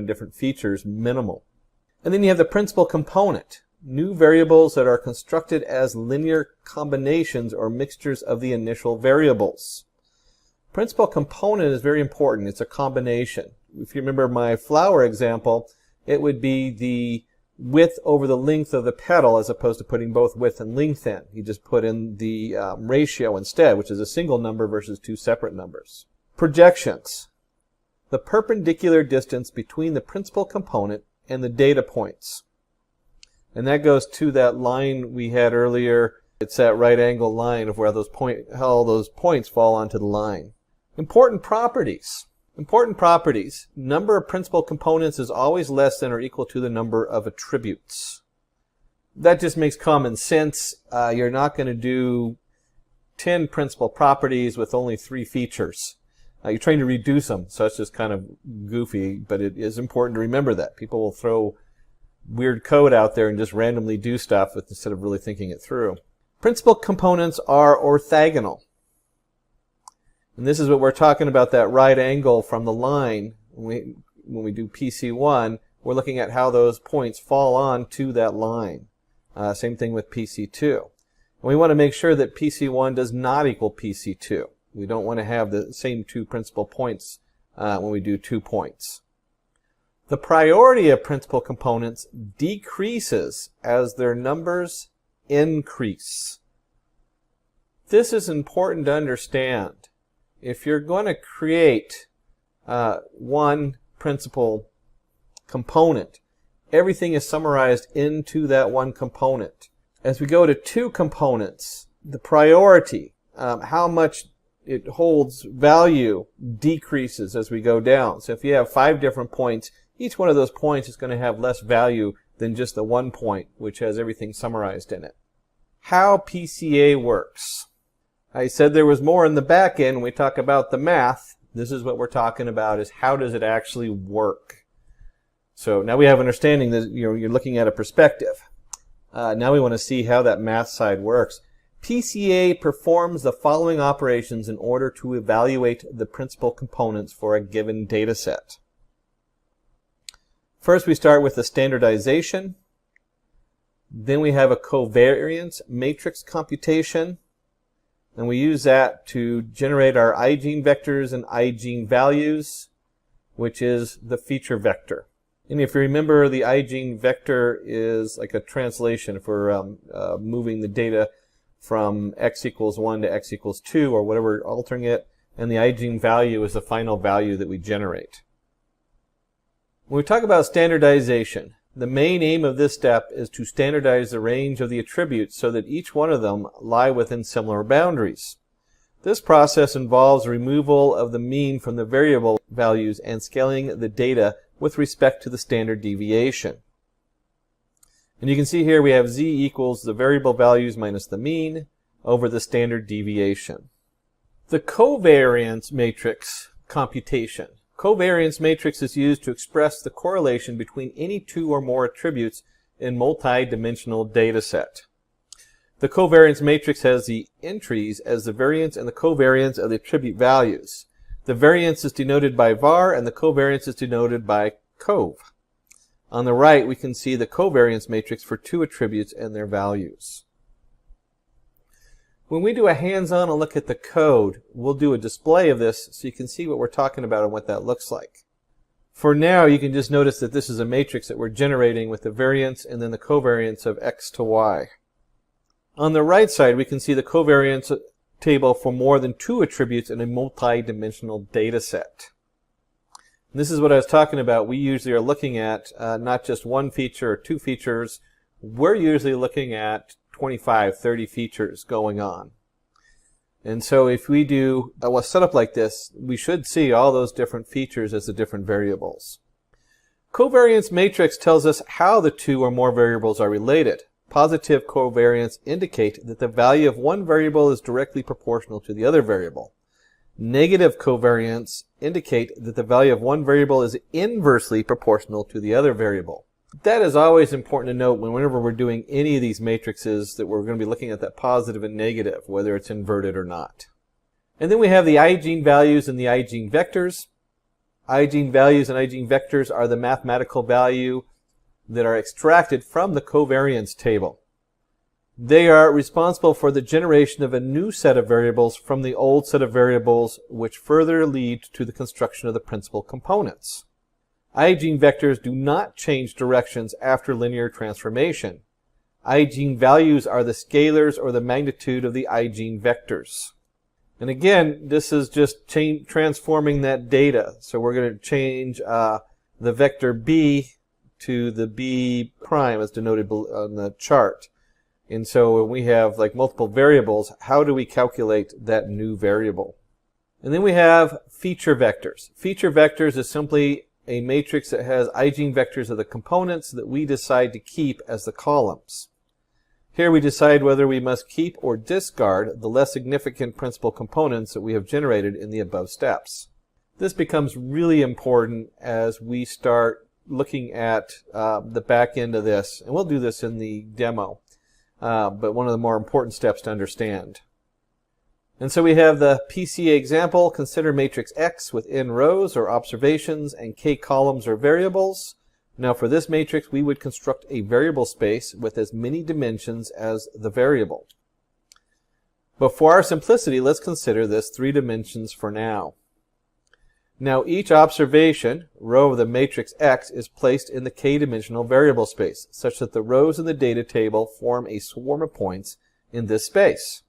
different features minimal. And then you have the principal component, new variables that are constructed as linear combinations or mixtures of the initial variables. Principal component is very important. It's a combination. If you remember my flower example, it would be the width over the length of the petal as opposed to putting both width and length in. You just put in the ratio instead, which is a single number versus two separate numbers. Projections. The perpendicular distance between the principal component and the data points. And that goes to that line we had earlier. It's that right angle line of where how those points fall onto the line. Important properties. Important properties. Number of principal components is always less than or equal to the number of attributes. That just makes common sense. You're not going to do 10 principal properties with only 3 features. You're trying to reduce them, so it's just kind of goofy, but it is important to remember that. People will throw weird code out there and just randomly do stuff instead of really thinking it through. Principal components are orthogonal. And this is what we're talking about, that right angle from the line. When we do PC1, we're looking at how those points fall on to that line. Same thing with PC2. And we want to make sure that PC1 does not equal PC2. We don't want to have the same 2 principal points when we do 2 points. The priority of principal components decreases as their numbers increase. This is important to understand. If you're going to create one principal component, everything is summarized into that one component. As we go to 2 components, the priority, how much it holds value, decreases as we go down. So if you have 5 different points, each one of those points is going to have less value than just the one point, which has everything summarized in it. How PCA works. I said there was more in the back end when we talk about the math. This is what we're talking about, is how does it actually work. So now we have understanding that you're looking at a perspective. Now we want to see how that math side works. PCA performs the following operations in order to evaluate the principal components for a given data set. First, we start with the standardization. Then we have a covariance matrix computation. And we use that to generate our eigene vectors and eigene values, which is the feature vector. And if you remember, the eigene vector is like a translation for moving the data from x equals 1 to x equals 2, or whatever, altering it. And the eigene value is the final value that we generate. When we talk about standardization, the main aim of this step is to standardize the range of the attributes so that each one of them lie within similar boundaries. This process involves removal of the mean from the variable values and scaling the data with respect to the standard deviation. And you can see here we have z equals the variable values minus the mean over the standard deviation. The covariance matrix computation. Covariance matrix is used to express the correlation between any 2 or more attributes in multi-dimensional data set. The covariance matrix has the entries as the variance and the covariance of the attribute values. The variance is denoted by var and the covariance is denoted by cov. On the right, we can see the covariance matrix for 2 attributes and their values. When we do a hands-on look at the code, we'll do a display of this so you can see what we're talking about and what that looks like. For now, you can just notice that this is a matrix that we're generating with the variance and then the covariance of x to y. On the right side, we can see the covariance table for more than 2 attributes in a multi-dimensional data set. And this is what I was talking about. We usually are looking at not just 1 feature or 2 features. We're usually looking at 25, 30 features going on. And so if we do a setup like this, we should see all those different features as the different variables. Covariance matrix tells us how the 2 or more variables are related. Positive covariance indicate that the value of one variable is directly proportional to the other variable. Negative covariance indicate that the value of one variable is inversely proportional to the other variable. That is always important to note whenever we're doing any of these matrices, that we're going to be looking at that positive and negative, whether it's inverted or not. And then we have the eigene values and the eigene vectors. Eigenvalues and eigenvectors are the mathematical value that are extracted from the covariance table. They are responsible for the generation of a new set of variables from the old set of variables, which further lead to the construction of the principal components. Eigenvectors do not change directions after linear transformation. Eigenvalues are the scalars or the magnitude of the eigenvectors. And again, this is just transforming that data. So we're going to change the vector b to the b prime as denoted on the chart. And so when we have like multiple variables, how do we calculate that new variable? And then we have feature vectors. Feature vectors is simply a matrix that has eigenvectors of the components that we decide to keep as the columns. Here we decide whether we must keep or discard the less significant principal components that we have generated in the above steps. This becomes really important as we start looking at the back end of this, and we'll do this in the demo, but one of the more important steps to understand. And so we have the PCA example. Consider matrix X with n rows or observations and k columns or variables. Now for this matrix, we would construct a variable space with as many dimensions as the variable. But for our simplicity, let's consider this 3 dimensions for now. Now each observation, row of the matrix X, is placed in the k-dimensional variable space, such that the rows in the data table form a swarm of points in this space.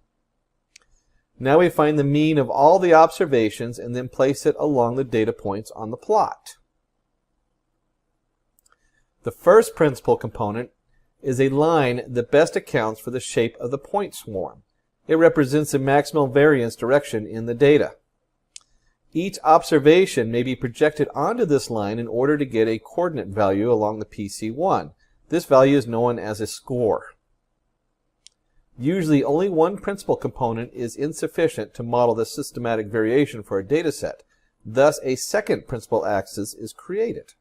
Now we find the mean of all the observations and then place it along the data points on the plot. The first principal component is a line that best accounts for the shape of the point swarm. It represents the maximal variance direction in the data. Each observation may be projected onto this line in order to get a coordinate value along the PC1. This value is known as a score. Usually only one principal component is insufficient to model the systematic variation for a data set. Thus a second principal axis is created.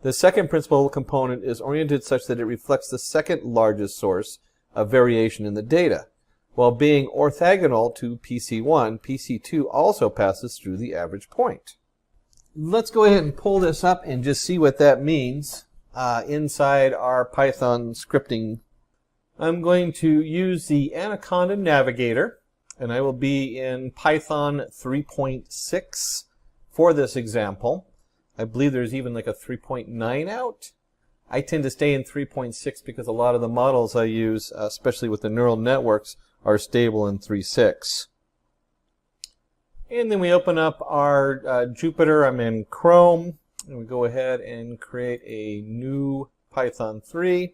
The second principal component is oriented such that it reflects the second largest source of variation in the data. While being orthogonal to PC1, PC2 also passes through the average point. Let's go ahead and pull this up and just see what that means inside our Python scripting. I'm going to use the Anaconda Navigator, and I will be in Python 3.6 for this example. I believe there's even like a 3.9 out. I tend to stay in 3.6 because a lot of the models I use, especially with the neural networks, are stable in 3.6. And then we open up our Jupyter. I'm in Chrome, and we go ahead and create a new Python 3.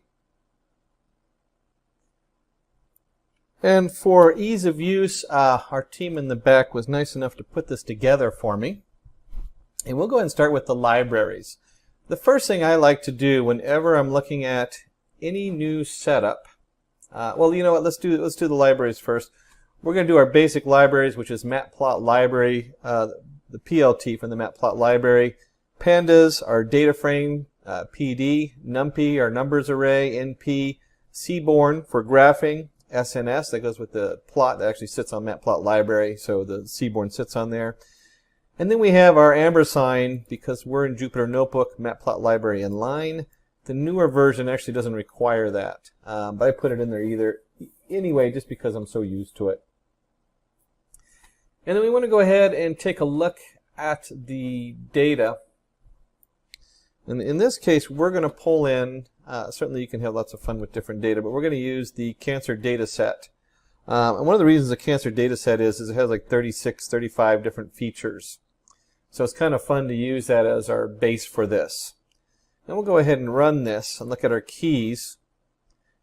And for ease of use, our team in the back was nice enough to put this together for me. And we'll go ahead and start with the libraries. The first thing I like to do whenever I'm looking at any new setup, well, you know what, let's do the libraries first. We're going to do our basic libraries, which is matplotlib library, the PLT from the matplotlib library, pandas, our data frame, PD, numpy, our numbers array, np, seaborn for graphing, SNS, that goes with the plot that actually sits on matplotlib library, so the seaborn sits on there. And then we have our ampersand, because we're in Jupyter Notebook, matplotlib library inline. The newer version actually doesn't require that, but I put it in there anyway just because I'm so used to it. And then we want to go ahead and take a look at the data. And in this case, we're going to pull in, certainly you can have lots of fun with different data, but we're going to use the cancer data set. And one of the reasons the cancer data set is it has like 36, 35 different features. So it's kind of fun to use that as our base for this. And we'll go ahead and run this and look at our keys.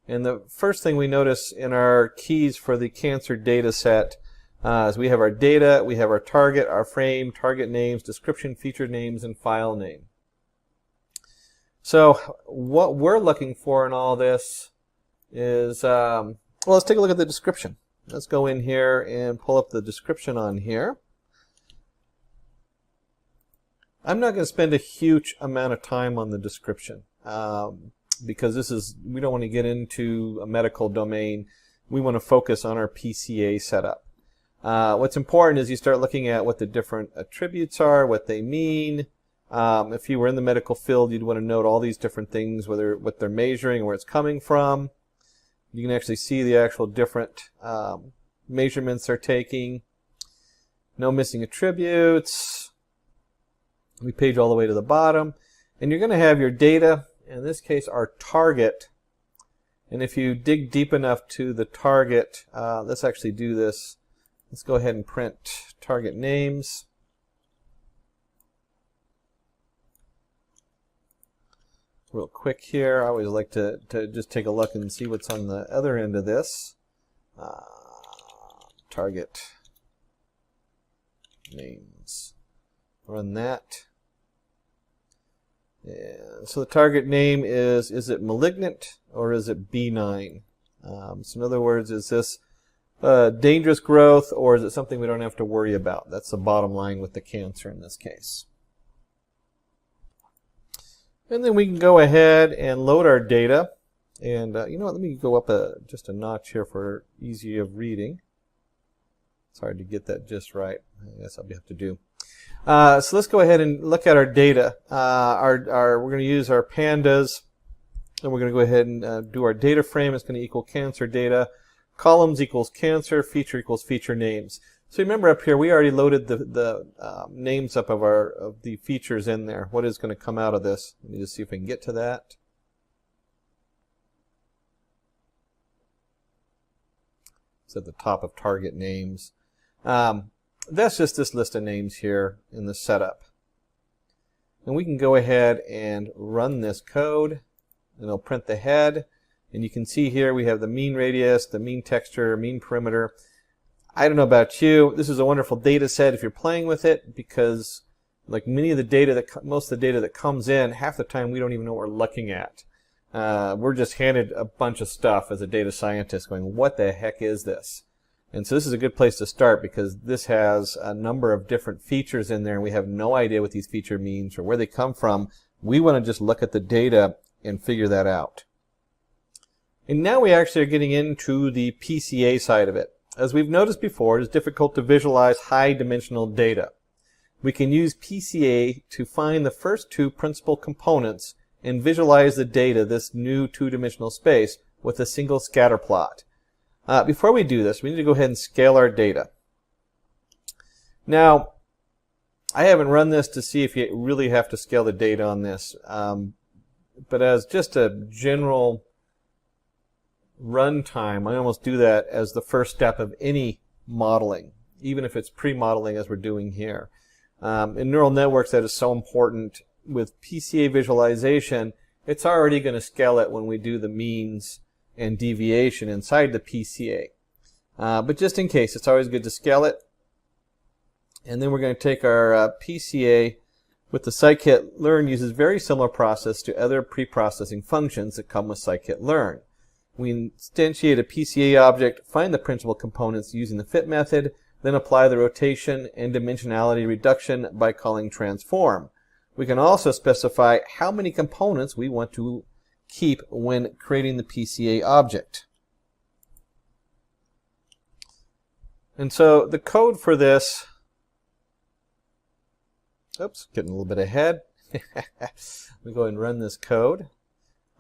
And the first thing we notice in our keys for the cancer data set is we have our data, we have our target, our frame, target names, description, feature names, and file name. So what we're looking for in all this is, well, let's take a look at the description. Let's go in here and pull up the description on here. I'm not going to spend a huge amount of time on the description because we don't want to get into a medical domain. We want to focus on our PCA setup. What's important is you start looking at what the different attributes are, what they mean. If you were in the medical field, you'd want to note all these different things, what they're measuring and where it's coming from. You can actually see the actual different measurements they're taking. No missing attributes. We page all the way to the bottom. And you're going to have your data, in this case our target. And if you dig deep enough to the target, let's actually do this. Let's go ahead and print target names. Real quick here, I always like to just take a look and see what's on the other end of this. Target names. Run that. And so the target name is it malignant or is it benign? So in other words, is this dangerous growth or is it something we don't have to worry about? That's the bottom line with the cancer in this case. And then we can go ahead and load our data. And you know what, let me go up just a notch here for easy of reading. It's hard to get that just right. I guess I'll have to do. So let's go ahead and look at our data. We're going to use our pandas, and we're going to go ahead and do our data frame. It's going to equal cancer data. Columns equals cancer, feature equals feature names. So remember up here, we already loaded the names up of the features in there. What is going to come out of this? Let me just see if we can get to that. It's at the top of target names. That's just this list of names here in the setup. And we can go ahead and run this code, and it'll print the head. And you can see here we have the mean radius, the mean texture, mean perimeter. I don't know about you, this is a wonderful data set if you're playing with it, because like most of the data that comes in, half the time we don't even know what we're looking at. We're just handed a bunch of stuff as a data scientist going, what the heck is this? And so this is a good place to start because this has a number of different features in there and we have no idea what these features mean or where they come from. We want to just look at the data and figure that out. And now we actually are getting into the PCA side of it. As we've noticed before, it is difficult to visualize high-dimensional data. We can use PCA to find the first two principal components and visualize the data, this new two-dimensional space, with a single scatter plot. Before we do this, we need to go ahead and scale our data. Now, I haven't run this to see if you really have to scale the data on this, but as just a general runtime, I almost do that as the first step of any modeling, even if it's pre-modeling as we're doing here. In neural networks, that is so important. With PCA visualization, it's already going to scale it when we do the means and deviation inside the PCA. But just in case, it's always good to scale it. And then we're going to take our PCA with the scikit-learn uses very similar process to other pre-processing functions that come with scikit-learn. We instantiate a PCA object, find the principal components using the fit method, then apply the rotation and dimensionality reduction by calling transform. We can also specify how many components we want to keep when creating the PCA object. And so the code for this, oops, getting a little bit ahead. Let me go ahead and run this code.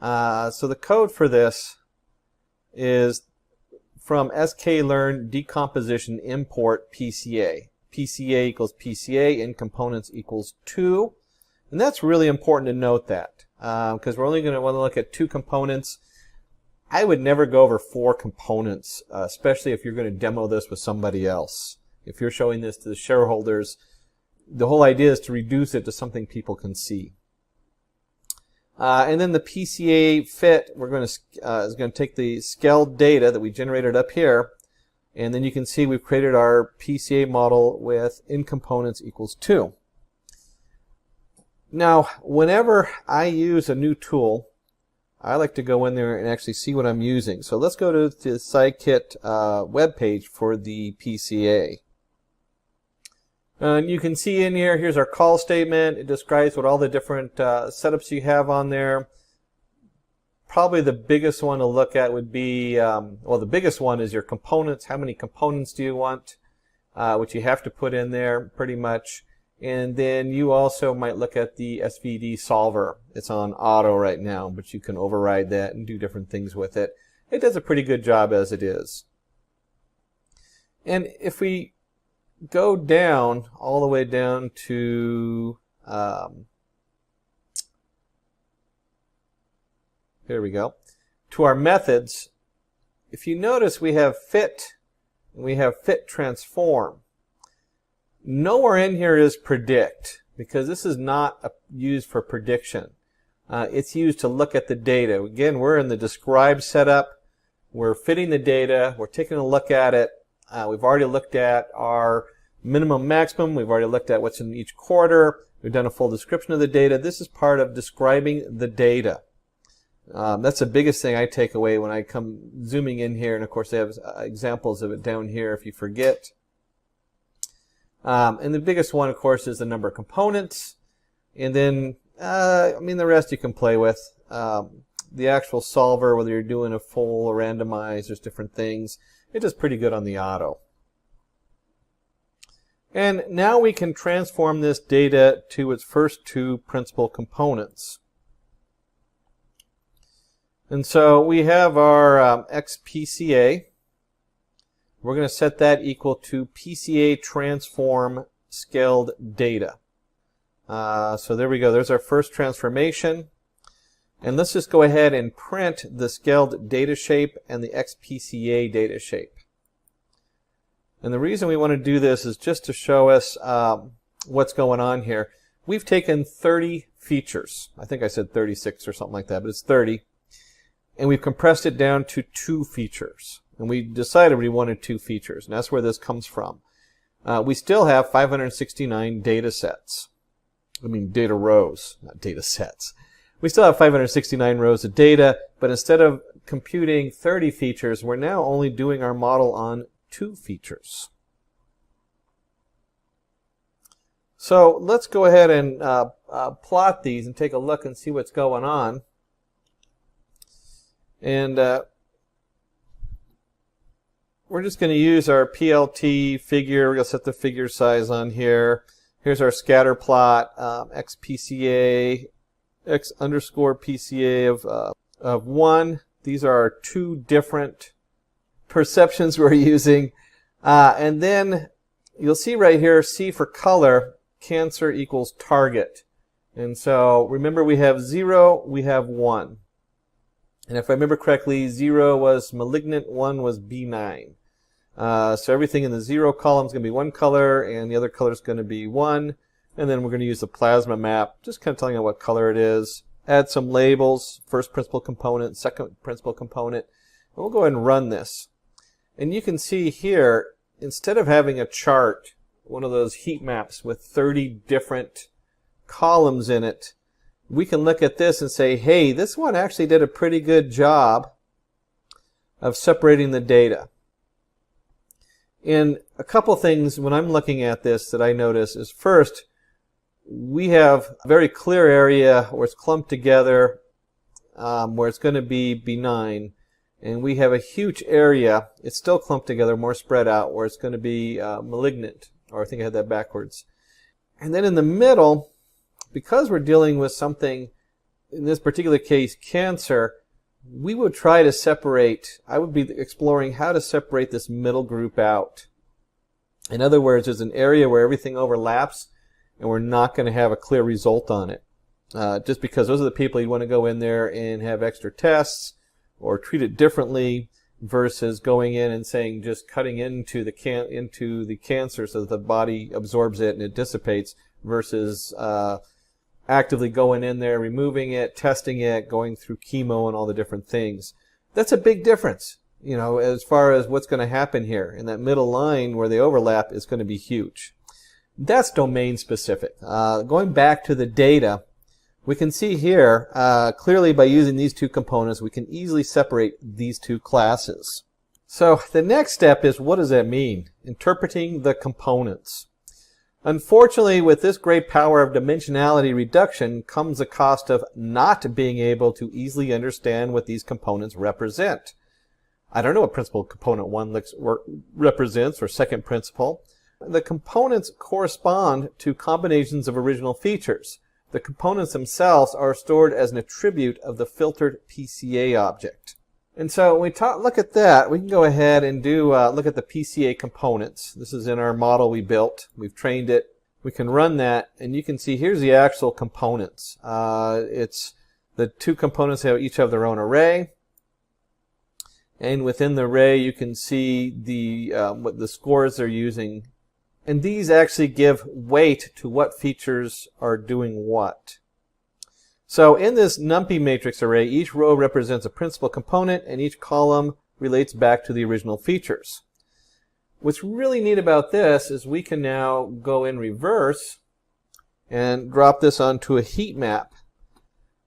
So the code for this is from sklearn decomposition import PCA. PCA equals PCA, in components equals 2. And that's really important to note that because we're only going to want to look at 2 components. I would never go over 4 components, especially if you're going to demo this with somebody else. If you're showing this to the shareholders, the whole idea is to reduce it to something people can see. And then the PCA fit, we're going to is going to take the scaled data that we generated up here, and then you can see we've created our PCA model with in components equals 2. Now, whenever I use a new tool, I like to go in there and actually see what I'm using. So let's go to the scikit webpage for the PCA. And you can see in here, here's our call statement. It describes what all the different setups you have on there. Probably the biggest one to look at would be, well, the biggest one is your components. How many components do you want? which you have to put in there pretty much. And then you also might look at the SVD solver. It's on auto right now, but you can override that and do different things with it. It does a pretty good job as it is. And if we go down, all the way down to, here we go, to our methods, if you notice we have fit and we have fit transform. Nowhere in here is predict, because this is not used for prediction. It's used to look at the data. Again, we're in the describe setup. We're fitting the data. We're taking a look at it. We've already looked at our minimum maximum. We've already looked at what's in each quarter. We've done a full description of the data. This is part of describing the data. That's the biggest thing I take away when I come zooming in here. And of course, they have examples of it down here if you forget. And the biggest one, of course, is the number of components. And then, the rest you can play with. The actual solver, whether you're doing a full or randomized, there's different things. It does pretty good on the auto. And now we can transform this data to its first two principal components. And so we have our XPCA. We're going to set that equal to PCA transform scaled data. So there we go. There's our first transformation. And let's just go ahead and print the scaled data shape and the XPCA data shape. And the reason we want to do this is just to show us what's going on here. We've taken 30 features. I think I said 36 or something like that, but it's 30. And we've compressed it down to 2 features. And we decided we wanted 2 features, and that's where this comes from. We still have 569 data sets. Data rows, not data sets. We still have 569 rows of data, but instead of computing 30 features, we're now only doing our model on 2 features. So let's go ahead and plot these and take a look and see what's going on. And we're just going to use our PLT figure. We're going to set the figure size on here. Here's our scatter plot, XPCA, X underscore PCA of 1. These are our 2 different perceptions we're using. And then you'll see right here, C for color, cancer equals target. And so remember, we have 0, we have 1. And if I remember correctly, 0 was malignant, 1 was benign. So everything in the 0 column is going to be 1 color, and the other color is going to be 1. And then we're going to use the plasma map, just kind of telling you what color it is. Add some labels, first principal component, second principal component. And we'll go ahead and run this. And you can see here, instead of having a chart, one of those heat maps with 30 different columns in it, we can look at this and say, hey, this one actually did a pretty good job of separating the data. And a couple things when I'm looking at this that I notice is, first, we have a very clear area where it's clumped together, where it's going to be benign. And we have a huge area, it's still clumped together, more spread out, where it's going to be malignant. Or I think I had that backwards. And then in the middle, because we're dealing with something, in this particular case, cancer, we would try to separate, I would be exploring how to separate this middle group out. In other words, there's an area where everything overlaps, and we're not going to have a clear result on it. Just because those are the people you want to go in there and have extra tests, or treat it differently, versus going in and saying just cutting into the cancer so that the body absorbs it and it dissipates, versus actively going in there, removing it, testing it, going through chemo and all the different things. That's a big difference, as far as what's going to happen here. And that middle line where they overlap is going to be huge. That's domain specific. Going back to the data, we can see here, clearly by using these 2 components, we can easily separate these 2 classes. So the next step is, what does that mean? Interpreting the components. Unfortunately, with this great power of dimensionality reduction comes the cost of not being able to easily understand what these components represent. I don't know what principal component 1 represents, or second principal. The components correspond to combinations of original features. The components themselves are stored as an attribute of the filtered PCA object. And so when we look at that, we can go ahead and look at the PCA components. This is in our model we built. We've trained it. We can run that, and you can see here's the actual components. It's the two components each have their own array. And within the array, you can see what the scores they're using. And these actually give weight to what features are doing what. So in this NumPy matrix array, each row represents a principal component, and each column relates back to the original features. What's really neat about this is we can now go in reverse and drop this onto a heat map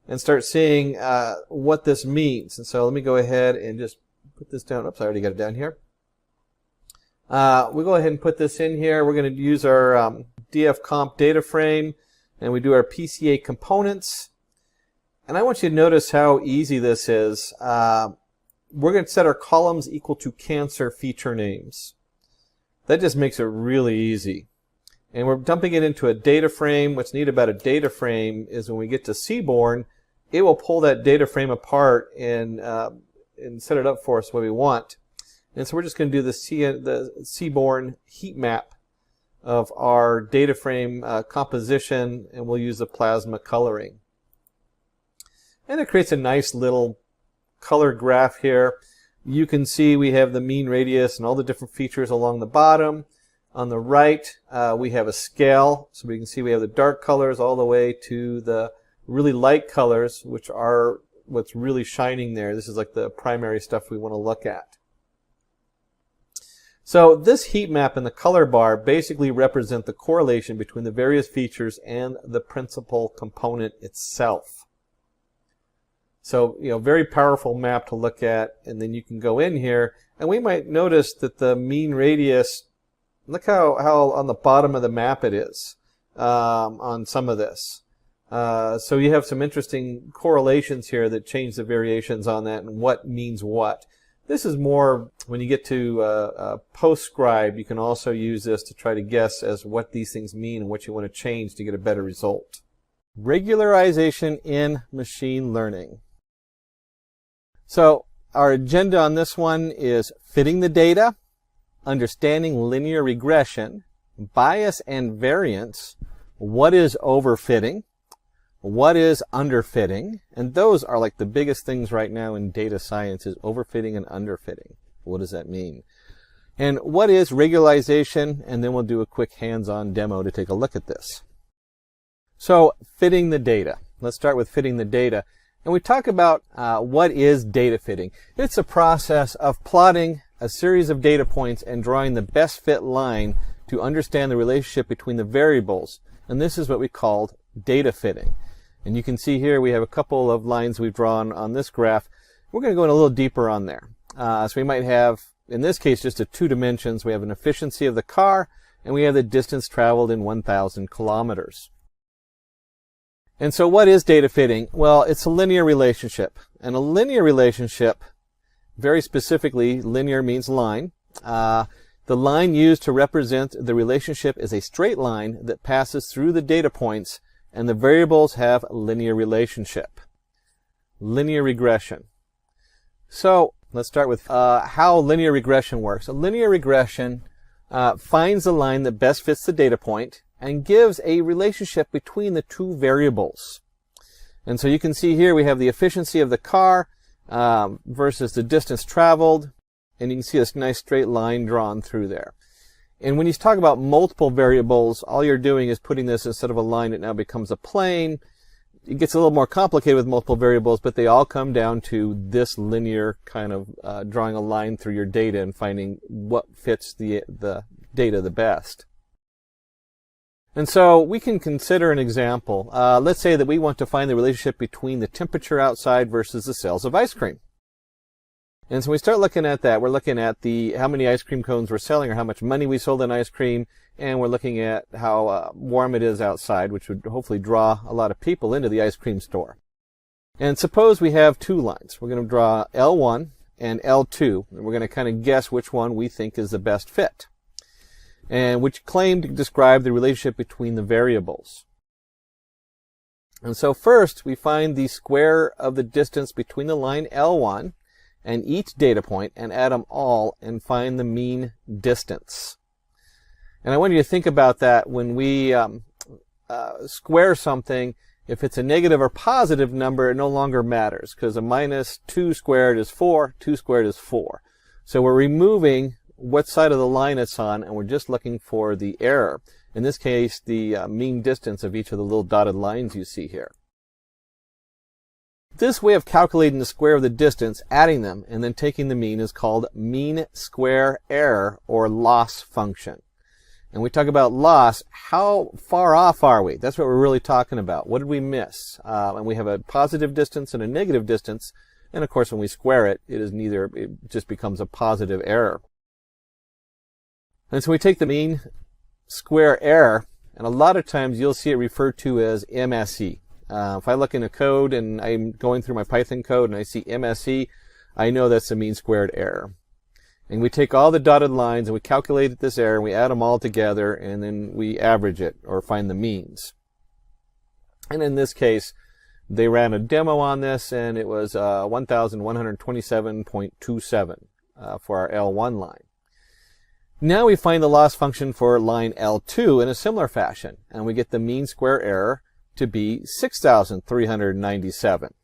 and start seeing what this means. And so let me go ahead and just put this down. Oops, I already got it down here. We'll go ahead and put this in here. We're going to use our dfcomp data frame, and we do our PCA components. And I want you to notice how easy this is. We're going to set our columns equal to cancer feature names. That just makes it really easy. And we're dumping it into a data frame. What's neat about a data frame is when we get to Seaborn, it will pull that data frame apart and set it up for us the way we want. And so we're just going to do the Seaborn heat map of our data frame composition, and we'll use the plasma coloring. And it creates a nice little color graph here. You can see we have the mean radius and all the different features along the bottom. On the right, we have a scale. So we can see we have the dark colors all the way to the really light colors, which are what's really shining there. This is like the primary stuff we want to look at. So this heat map and the color bar basically represent the correlation between the various features and the principal component itself. So, very powerful map to look at, and then you can go in here, and we might notice that the mean radius, look how on the bottom of the map it is on some of this. So you have some interesting correlations here that change the variations on that and what means what. This is more when you get to PostScribe, you can also use this to try to guess as what these things mean and what you want to change to get a better result. Regularization in machine learning. So our agenda on this one is fitting the data, understanding linear regression, bias and variance, what is overfitting, what is underfitting, and those are like the biggest things right now in data science is overfitting and underfitting. What does that mean? And what is regularization? And then we'll do a quick hands-on demo to take a look at this. So fitting the data. Let's start with fitting the data. And we talk about what is data fitting. It's a process of plotting a series of data points and drawing the best fit line to understand the relationship between the variables. And this is what we called data fitting. And you can see here we have a couple of lines we've drawn on this graph. We're going to go in a little deeper on there. So we might have, in this case, just a 2 dimensions. We have an efficiency of the car, and we have the distance traveled in 1,000 kilometers. And so what is data fitting? Well, it's a linear relationship. And a linear relationship, very specifically, linear means line. The line used to represent the relationship is a straight line that passes through the data points, and the variables have a linear relationship. Linear regression. So let's start with how linear regression works. A linear regression finds the line that best fits the data point and gives a relationship between the two variables. And so you can see here we have the efficiency of the car versus the distance traveled, and you can see this nice straight line drawn through there. And when you talk about multiple variables, all you're doing is putting this instead of a line, it now becomes a plane. It gets a little more complicated with multiple variables, but they all come down to this linear kind of drawing a line through your data and finding what fits the data the best. And so we can consider an example. Let's say that we want to find the relationship between the temperature outside versus the sales of ice cream. And so we start looking at that. We're looking at how many ice cream cones we're selling or how much money we sold in ice cream. And we're looking at how warm it is outside, which would hopefully draw a lot of people into the ice cream store. And suppose we have 2 lines. We're going to draw L1 and L2. And we're going to kind of guess which one we think is the best fit. and which claim to describe the relationship between the variables. And so first, we find the square of the distance between the line L1 and each data point and add them all and find the mean distance. And I want you to think about that when we square something. If it's a negative or positive number, it no longer matters, because a minus 2 squared is 4, 2 squared is 4. So we're removing what side of the line it's on, and we're just looking for the error. In this case, the mean distance of each of the little dotted lines you see here. This way of calculating the square of the distance, adding them, and then taking the mean is called mean square error, or loss function. And we talk about loss, how far off are we? That's what we're really talking about. What did we miss? And we have a positive distance and a negative distance. And of course, when we square it, it just becomes a positive error. And so we take the mean square error, and a lot of times you'll see it referred to as MSE. If I look in a code and I'm going through my Python code and I see MSE, I know that's a mean squared error. And we take all the dotted lines and we calculate this error and we add them all together and then we average it or find the means. And in this case, they ran a demo on this and it was 1,127.27 for our L1 line. Now we find the loss function for line L2 in a similar fashion, and we get the mean square error to be 6,397.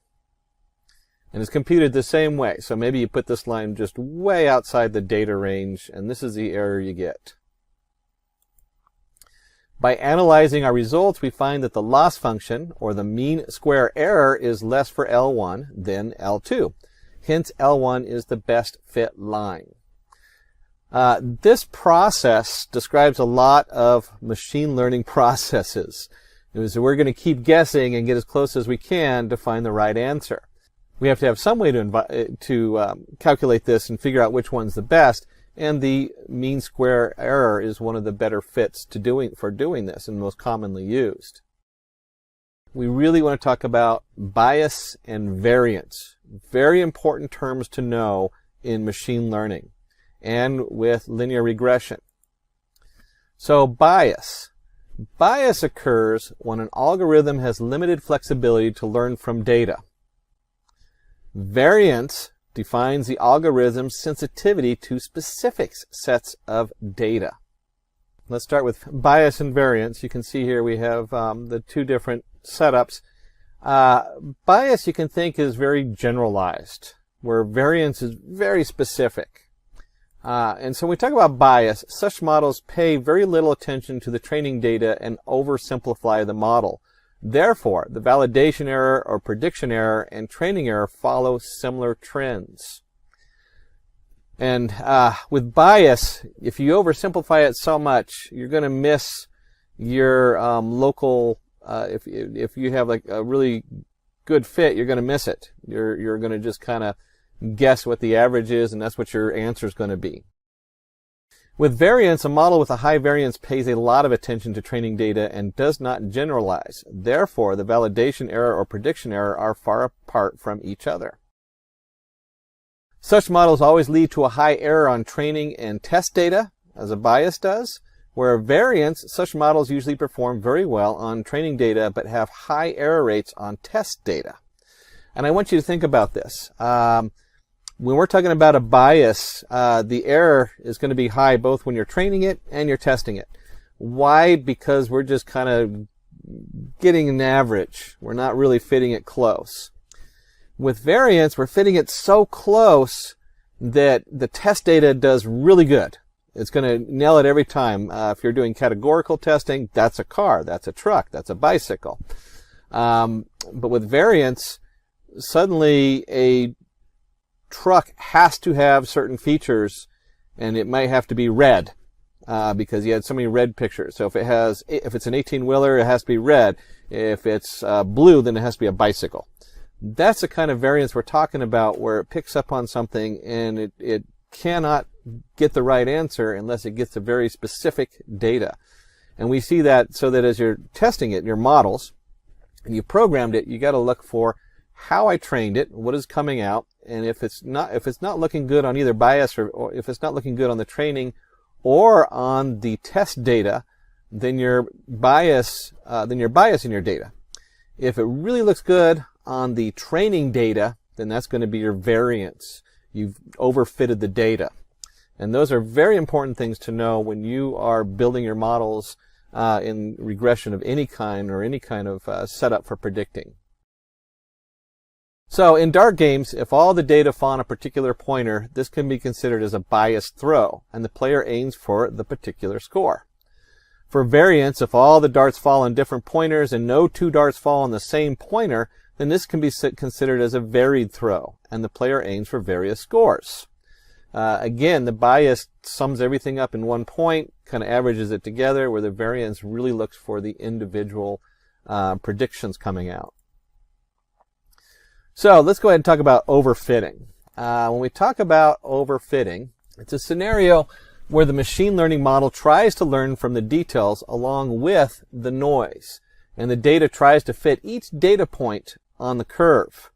And it's computed the same way. So maybe you put this line just way outside the data range, and this is the error you get. By analyzing our results, we find that the loss function, or the mean square error, is less for L1 than L2. Hence, L1 is the best fit line. This process describes a lot of machine learning processes. So we're going to keep guessing and get as close as we can to find the right answer. We have to have some way to calculate this and figure out which one's the best, and the mean square error is one of the better fits for doing this and most commonly used. We really want to talk about bias and variance. Very important terms to know in machine learning and with linear regression. So bias. Bias occurs when an algorithm has limited flexibility to learn from data. Variance defines the algorithm's sensitivity to specific sets of data. Let's start with bias and variance. You can see here we have the two different setups. Bias, you can think, is very generalized, where variance is very specific. And so when we talk about bias, such models pay very little attention to the training data and oversimplify the model. Therefore, the validation error or prediction error and training error follow similar trends. And with bias, if you oversimplify it so much, you're going to miss your local. If you have like a really good fit, you're going to miss it. You're going to just kind of guess what the average is, and that's what your answer is going to be. With variance, a model with a high variance pays a lot of attention to training data and does not generalize. Therefore, the validation error or prediction error are far apart from each other. Such models always lead to a high error on training and test data, as a bias does. Where variance, such models usually perform very well on training data but have high error rates on test data. And I want you to think about this. When we're talking about a bias, the error is going to be high both when you're training it and you're testing it. Why? Because we're just kind of getting an average. We're not really fitting it close. With variance, we're fitting it so close that the test data does really good. It's going to nail it every time. If you're doing categorical testing, that's a car, that's a truck, that's a bicycle. But with variance, suddenly a truck has to have certain features, and it might have to be red because you had so many red pictures. So if it's an 18-wheeler, it has to be red. If it's blue, then it has to be a bicycle. That's the kind of variance we're talking about, where it picks up on something and it cannot get the right answer unless it gets the very specific data. And we see that so that as you're testing it in your models and you programmed it, you got to look for how I trained it, what is coming out, and if it's not looking good on either bias or if it's not looking good on the training or on the test data than your bias in your data. If it really looks good on the training data, then that's going to be your variance. You've overfitted the data. And those are very important things to know when you are building your models in regression of any kind or any kind of setup for predicting. So in dart games, if all the data fall on a particular pointer, this can be considered as a biased throw, and the player aims for the particular score. For variance, if all the darts fall on different pointers and no two darts fall on the same pointer, then this can be considered as a varied throw, and the player aims for various scores. Again, the bias sums everything up in one point, kind of averages it together, where the variance really looks for the individual predictions coming out. So let's go ahead and talk about overfitting. When we talk about overfitting, it's a scenario where the machine learning model tries to learn from the details along with the noise, and the data tries to fit each data point on the curve.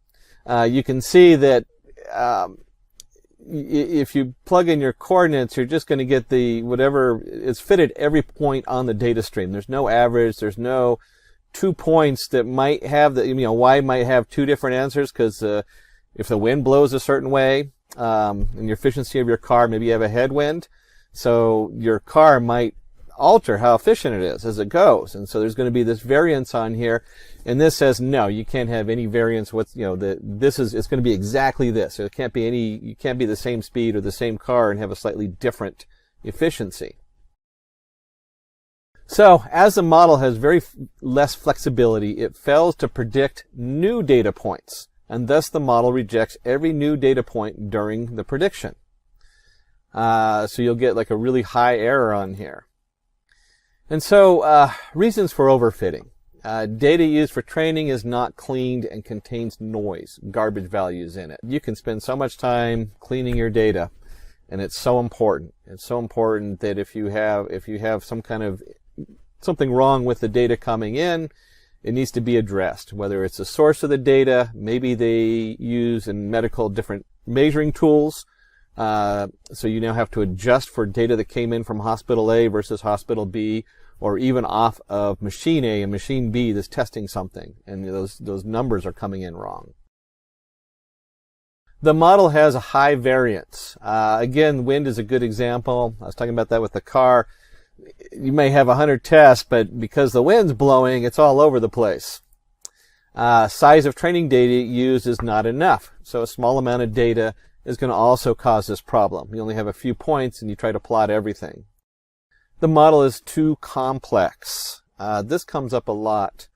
You can see that if you plug in your coordinates, you're just going to get the whatever is fitted every point on the data stream. There's no average. There's no 2 points that might have Y might have two different answers, because if the wind blows a certain way, and your efficiency of your car, maybe you have a headwind, so your car might alter how efficient it is as it goes, and so there's going to be this variance on here, and this says no, you can't have any variance with it's going to be exactly this. So it can't be you can't be the same speed or the same car and have a slightly different efficiency. So as the model has very less flexibility, it fails to predict new data points, and thus the model rejects every new data point during the prediction. So you'll get like a really high error on here. And so reasons for overfitting. Data used for training is not cleaned and contains noise, garbage values in it. You can spend so much time cleaning your data, and it's so important. It's so important that if you have some kind of something wrong with the data coming in, it needs to be addressed. Whether it's the source of the data, maybe they use in medical different measuring tools, so you now have to adjust for data that came in from hospital A versus hospital B, or even off of machine A and machine B that's testing something, and those numbers are coming in wrong. The model has a high variance. Again, wind is a good example. I was talking about that with the car. You may have 100 tests, but because the wind's blowing, it's all over the place. Size of training data used is not enough, so a small amount of data is going to also cause this problem. You only have a few points and you try to plot everything. The model is too complex. This comes up a lot.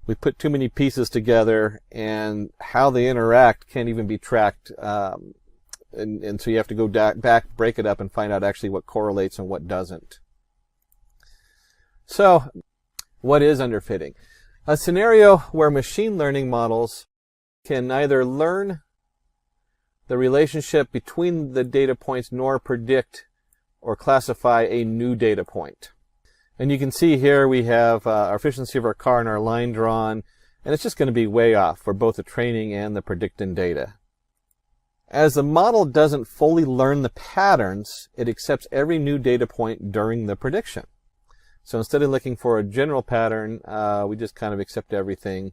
We put too many pieces together, and how they interact can't even be tracked, and so you have to go back, break it up, and find out actually what correlates and what doesn't. So, what is underfitting? A scenario where machine learning models can neither learn the relationship between the data points nor predict or classify a new data point. And you can see here we have our efficiency of our car and our line drawn, and it's just going to be way off for both the training and the predicting data. As the model doesn't fully learn the patterns, it accepts every new data point during the prediction. So instead of looking for a general pattern, we just kind of accept everything.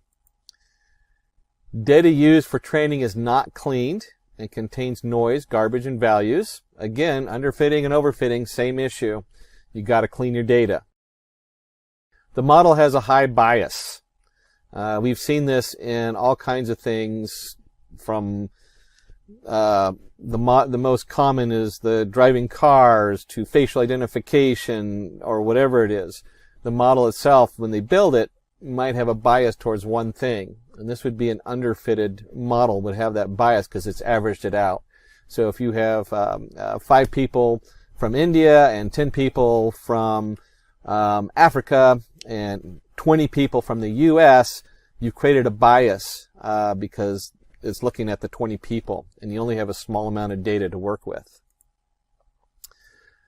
Data used for training is not cleaned and contains noise, garbage, and values. Again, underfitting and overfitting, same issue. You got to clean your data. The model has a high bias. We've seen this in all kinds of things, from the most common is the driving cars to facial identification or whatever it is. The model itself, when they build it, might have a bias towards one thing, and this would be an underfitted model, would have that bias because it's averaged it out. So if you have 5 people from India and 10 people from Africa and 20 people from the US, you've created a bias because it's looking at the 20 people, and you only have a small amount of data to work with.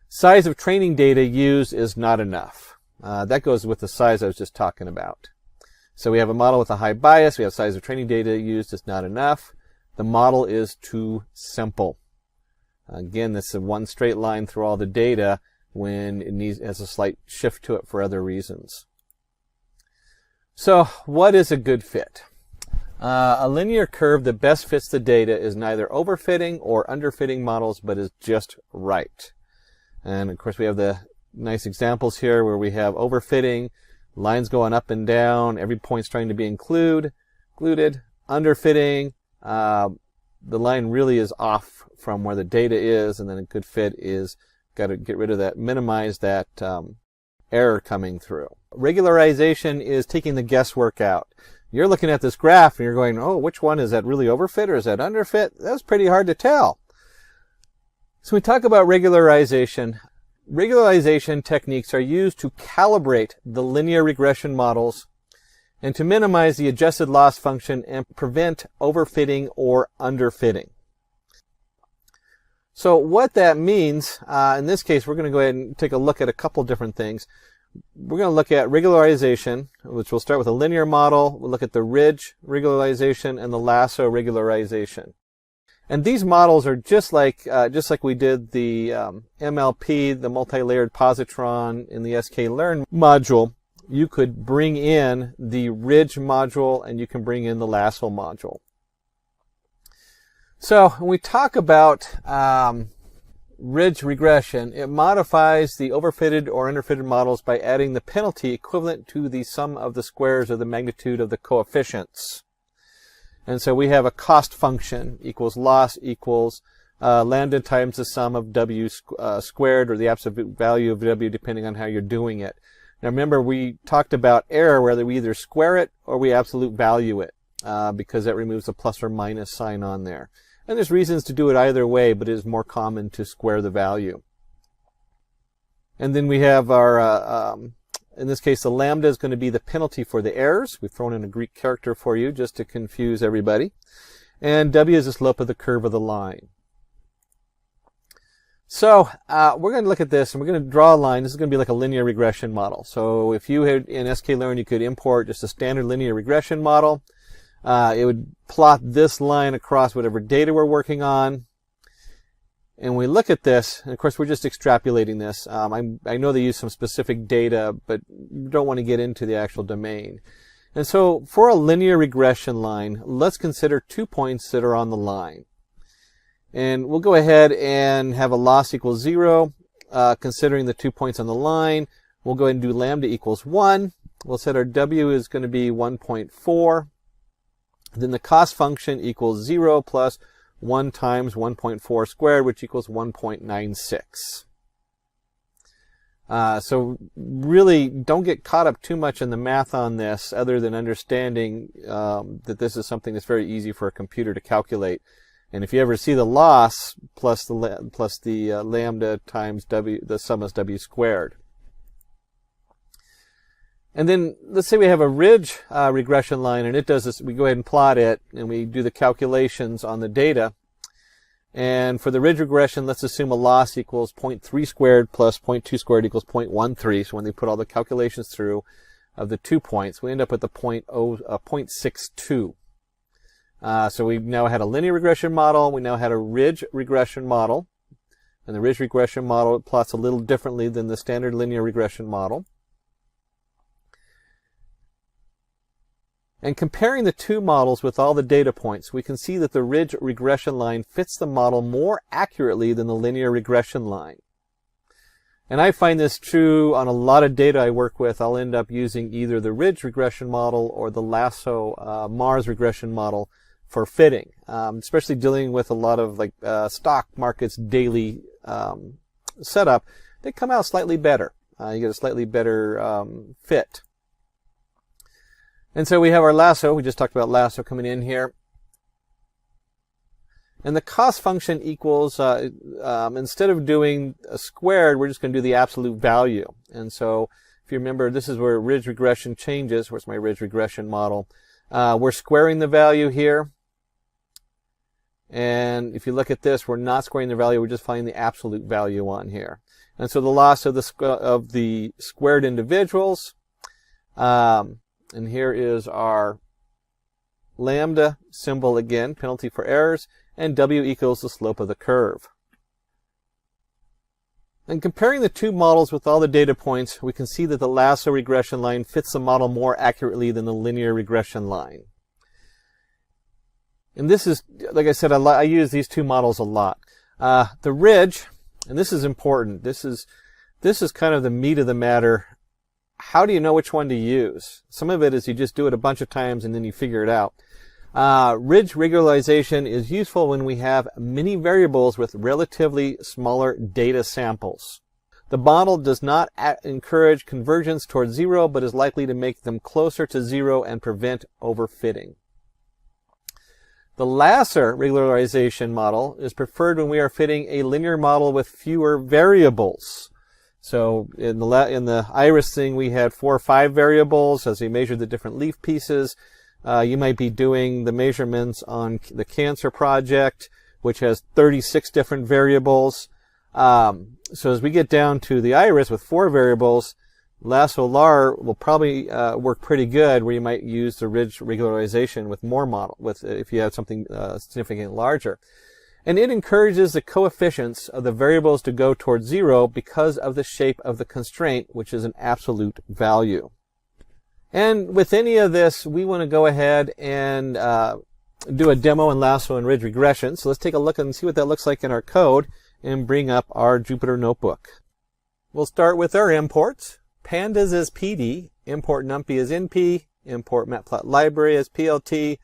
Size of training data used is not enough. That goes with the size I was just talking about. So we have a model with a high bias. We have size of training data used is not enough. The model is too simple. Again, this is one straight line through all the data. when it has a slight shift to it for other reasons. So what is a good fit? A linear curve that best fits the data is neither overfitting or underfitting models, but is just right. And of course we have the nice examples here where we have overfitting, lines going up and down, every point's trying to be included. Underfitting, the line really is off from where the data is, and then a good fit is got to get rid of that, minimize that error coming through. Regularization is taking the guesswork out. You're looking at this graph and you're going, oh, which one is that really overfit or is that underfit? That's pretty hard to tell. So we talk about regularization. Regularization techniques are used to calibrate the linear regression models and to minimize the adjusted loss function and prevent overfitting or underfitting. So what that means, in this case, we're going to go ahead and take a look at a couple different things. We're going to look at regularization, which will start with a linear model. We'll look at the ridge regularization and the lasso regularization. And these models are just like we did the MLP, the multi-layered positron in the sklearn module. You could bring in the ridge module and you can bring in the lasso module. So when we talk about ridge regression, it modifies the overfitted or underfitted models by adding the penalty equivalent to the sum of the squares of the magnitude of the coefficients. And so we have a cost function equals loss equals lambda times the sum of w squared, or the absolute value of w, depending on how you're doing it. Now remember, we talked about error, whether we either square it or we absolute value it, because that removes the plus or minus sign on there. And there's reasons to do it either way, but it is more common to square the value. And then we have our, in this case, the lambda is going to be the penalty for the errors. We've thrown in a Greek character for you just to confuse everybody. And w is the slope of the curve of the line. So we're going to look at this, and we're going to draw a line. This is going to be like a linear regression model. So if you had in sklearn, you could import just a standard linear regression model. It would plot this line across whatever data we're working on. And we look at this, and of course we're just extrapolating this. I know they use some specific data, but you don't want to get into the actual domain. And so for a linear regression line, let's consider 2 points that are on the line. And we'll go ahead and have a loss equals 0. Considering the 2 points on the line, we'll go ahead and do lambda equals 1. We'll set our w is going to be 1.4. Then the cost function equals 0 plus 1 times 1.4 squared, which equals 1.96. So really don't get caught up too much in the math on this, other than understanding that this is something that's very easy for a computer to calculate. And if you ever see the loss plus the lambda times w, the sum is w squared. And then let's say we have a ridge regression line, and it does this. We go ahead and plot it, and we do the calculations on the data. And for the ridge regression, let's assume a loss equals 0.3 squared plus 0.2 squared equals 0.13. So when they put all the calculations through of the 2 points, we end up with the 0.62. So we've now had a linear regression model. We now had a ridge regression model. And the ridge regression model plots a little differently than the standard linear regression model. And comparing the two models with all the data points, we can see that the ridge regression line fits the model more accurately than the linear regression line. And I find this true on a lot of data I work with. I'll end up using either the ridge regression model or the lasso Mars regression model for fitting, especially dealing with a lot of like stock markets daily setup. They come out slightly better. You get a slightly better fit. And so we have our lasso. We just talked about lasso coming in here. And the cost function equals, instead of doing a squared, we're just going to do the absolute value. And so if you remember, this is where ridge regression changes. Where's my ridge regression model? We're squaring the value here. And if you look at this, we're not squaring the value. We're just finding the absolute value on here. And so the loss of the squared individuals, and here is our lambda symbol again, penalty for errors, and w equals the slope of the curve. And comparing the two models with all the data points, we can see that the lasso regression line fits the model more accurately than the linear regression line. And this is, like I said, I use these two models a lot. The ridge, and this is important, this is kind of the meat of the matter. How do you know which one to use? Some of it is you just do it a bunch of times and then you figure it out. Ridge regularization is useful when we have many variables with relatively smaller data samples. The model does not encourage convergence towards zero, but is likely to make them closer to zero and prevent overfitting. The lasso regularization model is preferred when we are fitting a linear model with fewer variables. So in the iris thing, we had 4 or 5 variables as we measured the different leaf pieces. You might be doing the measurements on the cancer project, which has 36 different variables. So as we get down to the iris with 4 variables, lasso lar will probably work pretty good, where you might use the ridge regularization with more if you have something significantly larger. And it encourages the coefficients of the variables to go towards zero because of the shape of the constraint, which is an absolute value. And with any of this, we want to go ahead and do a demo in lasso and ridge regression. So let's take a look and see what that looks like in our code and bring up our Jupyter Notebook. We'll start with our imports. Pandas is PD, import numpy is np, import matplotlib as plt,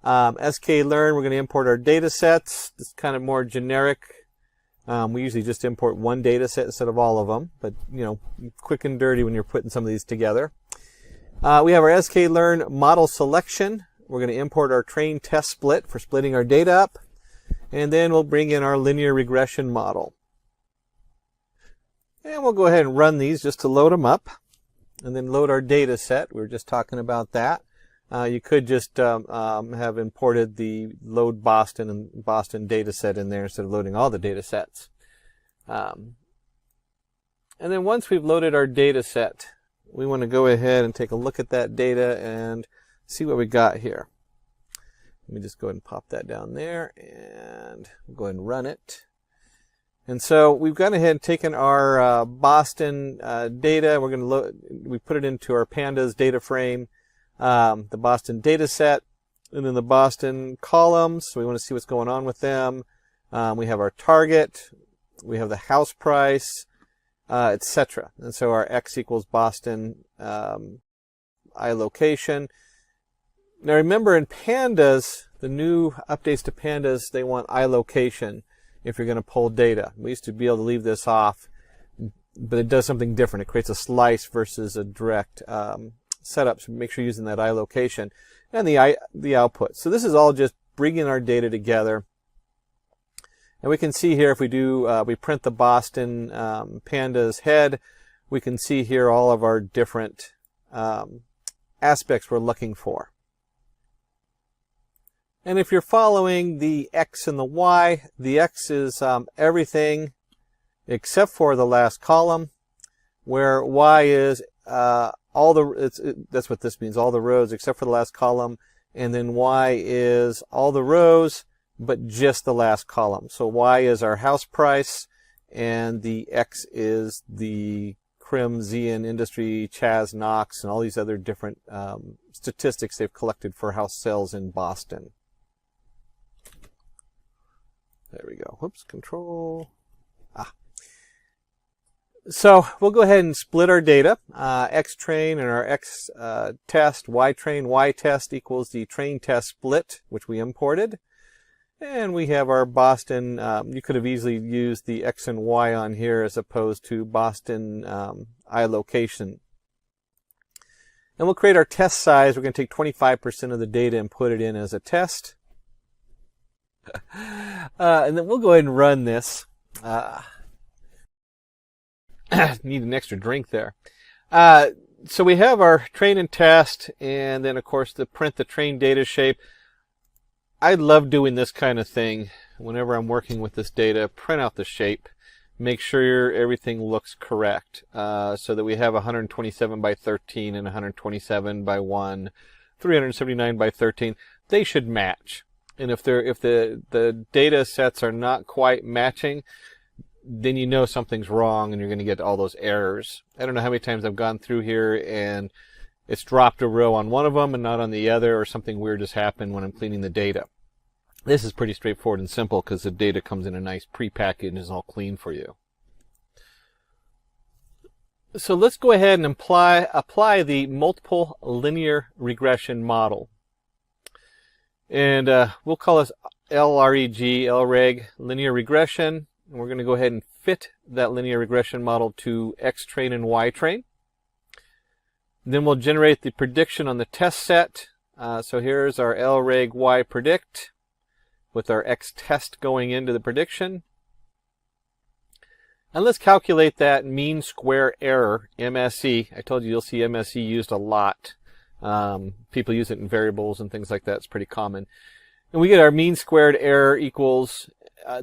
sklearn, we're going to import our data sets. It's kind of more generic. We usually just import one data set instead of all of them, but quick and dirty when you're putting some of these together. We have our sklearn model selection. We're going to import our train test split for splitting our data up, and then we'll bring in our linear regression model. And we'll go ahead and run these just to load them up, and then load our data set. We were just talking about that. You could just have imported the load Boston and Boston data set in there instead of loading all the data sets. And then once we've loaded our data set, we want to go ahead and take a look at that data and see what we got here. Let me just go ahead and pop that down there, and we'll go ahead and run it. And so we've gone ahead and taken our Boston data. We put it into our pandas data frame, the Boston data set, and then the Boston columns. So we want to see what's going on with them. We have our target, we have the house price, etc. And so our x equals Boston I location. Now remember, in pandas, the new updates to pandas, they want I location if you're going to pull data. We used to be able to leave this off, but it does something different. It creates a slice versus a direct setup. So make sure you're using that I location and the output. So this is all just bringing our data together. And we can see here, if we do, we print the Boston pandas head, we can see here all of our different aspects we're looking for. And if you're following the X and the Y, the X is everything except for the last column, where Y is that's what this means, all the rows except for the last column, and then Y is all the rows but just the last column. So Y is our house price, and the X is the Crim, Zian, Industry, Chas, Knox, and all these other different statistics they've collected for house sales in Boston. There we go. Whoops, control. So we'll go ahead and split our data. X train and our X test, Y train, Y test equals the train test split, which we imported. And we have our Boston. You could have easily used the X and Y on here as opposed to Boston I location. And we'll create our test size. We're going to take 25% of the data and put it in as a test. And then we'll go ahead and run this. Need an extra drink there. So we have our train and test, and then of course the print the train data shape. I love doing this kind of thing whenever I'm working with this data. Print out the shape, make sure everything looks correct, so that we have 127 by 13 and 127 by 1, 379 by 13. They should match. And if the data sets are not quite matching, then you know something's wrong and you're going to get all those errors. I don't know how many times I've gone through here and it's dropped a row on one of them and not on the other, or something weird has happened when I'm cleaning the data. This is pretty straightforward and simple because the data comes in a nice pre-package and is all clean for you. So let's go ahead and apply the multiple linear regression model. And we'll call this LREG, linear regression. And we're going to go ahead and fit that linear regression model to X-train and Y-train. Then we'll generate the prediction on the test set. So here's our LREG Y predict with our X test going into the prediction. And let's calculate that mean square error, MSE. I told you you'll see MSE used a lot. People use it in variables and things like that. It's pretty common. And we get our mean squared error equals,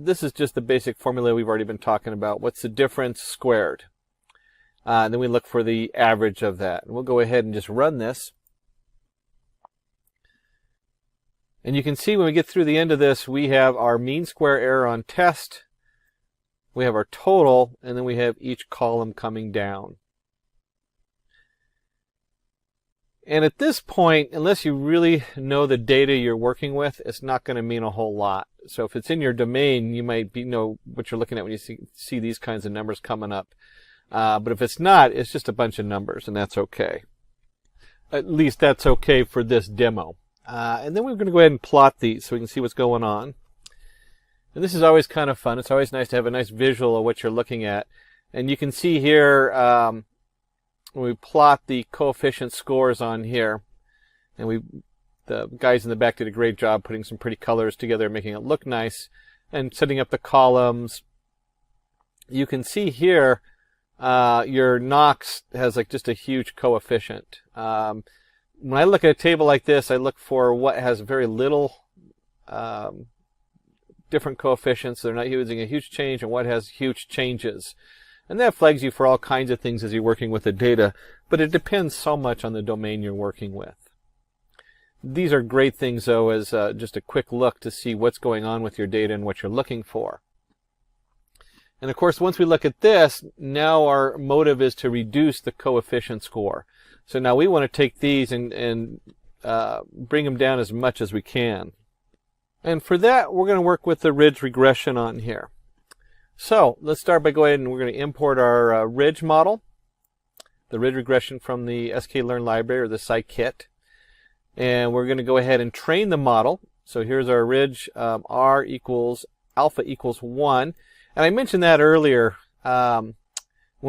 this is just the basic formula we've already been talking about. What's the difference squared? Then we look for the average of that. And we'll go ahead and just run this. And you can see when we get through the end of this, we have our mean square error on test. We have our total, and then we have each column coming down. And at this point, unless you really know the data you're working with, it's not going to mean a whole lot. So if it's in your domain, you might know what you're looking at when you see these kinds of numbers coming up. But if it's not, it's just a bunch of numbers, and that's okay. At least that's okay for this demo. And then we're going to go ahead and plot these so we can see what's going on. And this is always kind of fun. It's always nice to have a nice visual of what you're looking at. And you can see here, when we plot the coefficient scores on here, and the guys in the back did a great job putting some pretty colors together, making it look nice, and setting up the columns. You can see here, your Knox has like just a huge coefficient. When I look at a table like this, I look for what has very little different coefficients. They're not using a huge change, and what has huge changes. And that flags you for all kinds of things as you're working with the data, but it depends so much on the domain you're working with. These are great things, though, as just a quick look to see what's going on with your data and what you're looking for. And of course, once we look at this, now our motive is to reduce the coefficient score. So now we want to take these and bring them down as much as we can. And for that, we're going to work with the ridge regression on here. So let's start by going and we're going to import our ridge model, the ridge regression from the sklearn library or the scikit. And we're going to go ahead and train the model. So here's our ridge, R equals alpha equals 1. And I mentioned that earlier. When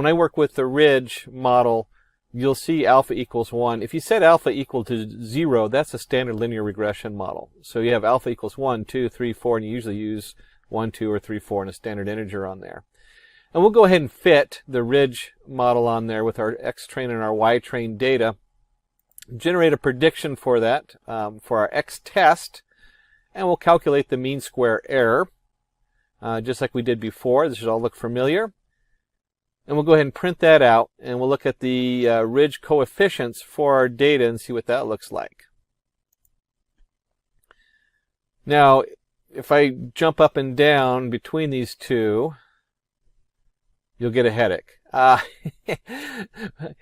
I work with the ridge model, you'll see alpha equals 1. If you set alpha equal to 0, that's a standard linear regression model. So you have alpha equals 1, 2, 3, 4, and you usually use 1, 2, or 3, 4 and a standard integer on there. And we'll go ahead and fit the ridge model on there with our X-train and our Y-train data, generate a prediction for that, for our X test, and we'll calculate the mean square error, just like we did before. This should all look familiar. And we'll go ahead and print that out, and we'll look at the ridge coefficients for our data and see what that looks like. Now, if I jump up and down between these two, you'll get a headache.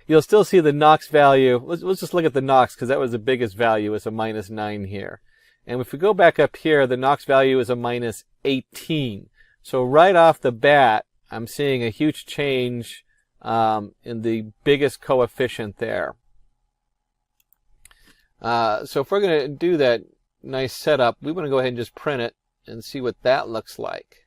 You'll still see the Knox value. Let's just look at the Knox, because that was the biggest value. It's a -9 here. And if we go back up here, the Knox value is a -18. So right off the bat, I'm seeing a huge change in the biggest coefficient there. So if we're going to do that nice setup, we want to go ahead and just print it and see what that looks like.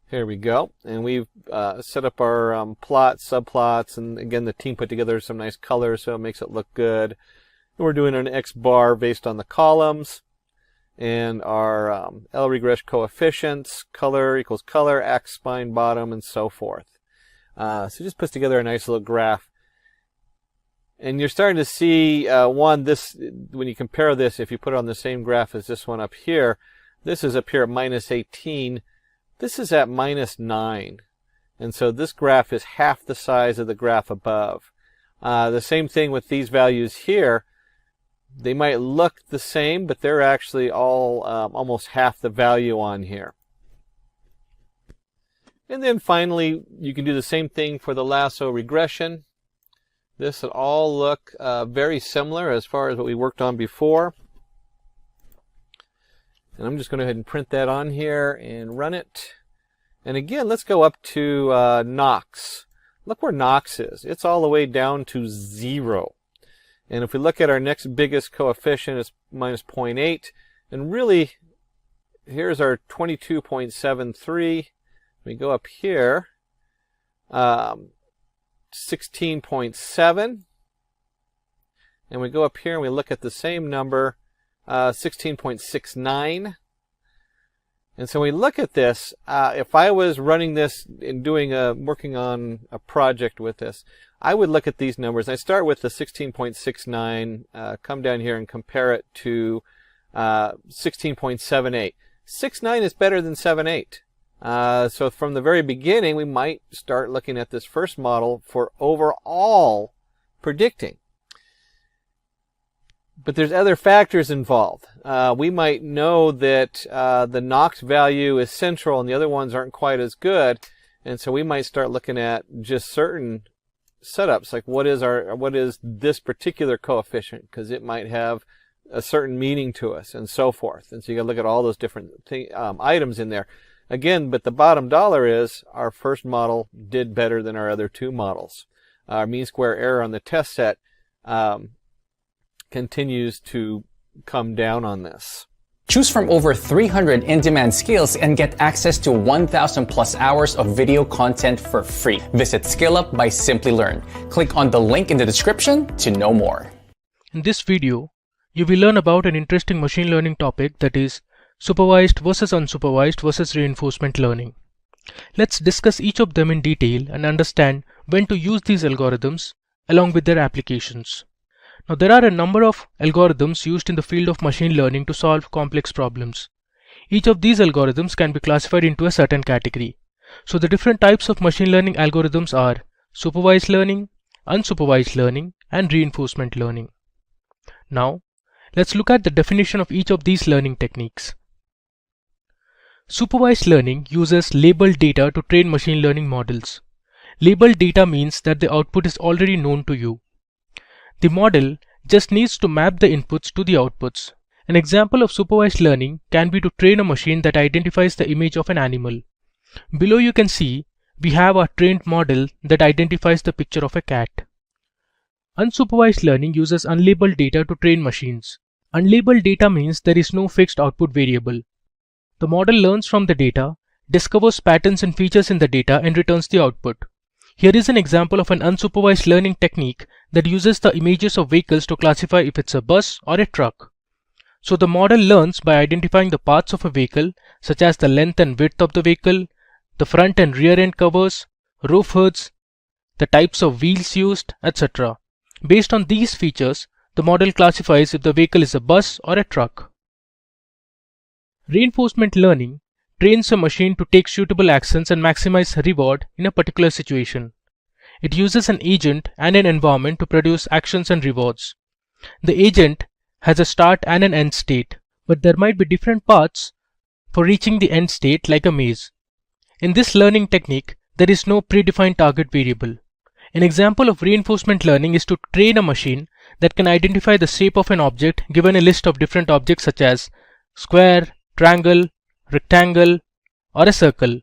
Here we go. And we've set up our plots, subplots, and again, the team put together some nice colors, so it makes it look good. And we're doing an X bar based on the columns. And our LRegress coefficients, color equals color, X, spine, bottom, and so forth. So just puts together a nice little graph. And you're starting to see, when you compare this, if you put it on the same graph as this one up here, this is up here at -18. This is at -9. And so this graph is half the size of the graph above. The same thing with these values here. They might look the same, but they're actually all almost half the value on here. And then finally, you can do the same thing for the lasso regression. This will all look very similar as far as what we worked on before. And I'm just going to go ahead and print that on here and run it. And again, let's go up to Knox. Look where Knox is. It's all the way down to 0. And if we look at our next biggest coefficient, it's minus 0.8. And really, here's our 22.73. We go up here, 16.7. And we go up here and we look at the same number, 16.69. And so we look at this, if I was running this and working on a project with this, I would look at these numbers. I start with the 16.69, come down here and compare it to 16.78. 6.9 is better than 7.8. So from the very beginning, we might start looking at this first model for overall predicting. But there's other factors involved. We might know that the Knox value is central and the other ones aren't quite as good. And so we might start looking at just certain setups, like what is this particular coefficient, because it might have a certain meaning to us and so forth. And so you got to look at all those different items in there. Again, but the bottom dollar is our first model did better than our other two models. Our mean square error on the test set continues to come down on this. Choose from over 300 in-demand skills and get access to 1,000 plus hours of video content for free. Visit SkillUp by Simply Learn. Click on the link in the description to know more. In this video, you will learn about an interesting machine learning topic, that is supervised versus unsupervised versus reinforcement learning. Let's discuss each of them in detail and understand when to use these algorithms along with their applications. Now, there are a number of algorithms used in the field of machine learning to solve complex problems. Each of these algorithms can be classified into a certain category. So the different types of machine learning algorithms are supervised learning, unsupervised learning, and reinforcement learning. Now, let's look at the definition of each of these learning techniques. Supervised learning uses labeled data to train machine learning models. Labeled data means that the output is already known to you. The model just needs to map the inputs to the outputs. An example of supervised learning can be to train a machine that identifies the image of an animal. Below you can see we have our trained model that identifies the picture of a cat. Unsupervised learning uses unlabeled data to train machines. Unlabeled data means there is no fixed output variable. The model learns from the data, discovers patterns and features in the data, and returns the output. Here is an example of an unsupervised learning technique that uses the images of vehicles to classify if it's a bus or a truck. So the model learns by identifying the parts of a vehicle, such as the length and width of the vehicle, the front and rear end covers, roof hoods, the types of wheels used, etc. Based on these features, the model classifies if the vehicle is a bus or a truck. Reinforcement learning trains a machine to take suitable actions and maximize reward in a particular situation. It uses an agent and an environment to produce actions and rewards. The agent has a start and an end state, but there might be different paths for reaching the end state, like a maze. In this learning technique, there is no predefined target variable. An example of reinforcement learning is to train a machine that can identify the shape of an object given a list of different objects such as square, triangle, rectangle, or a circle.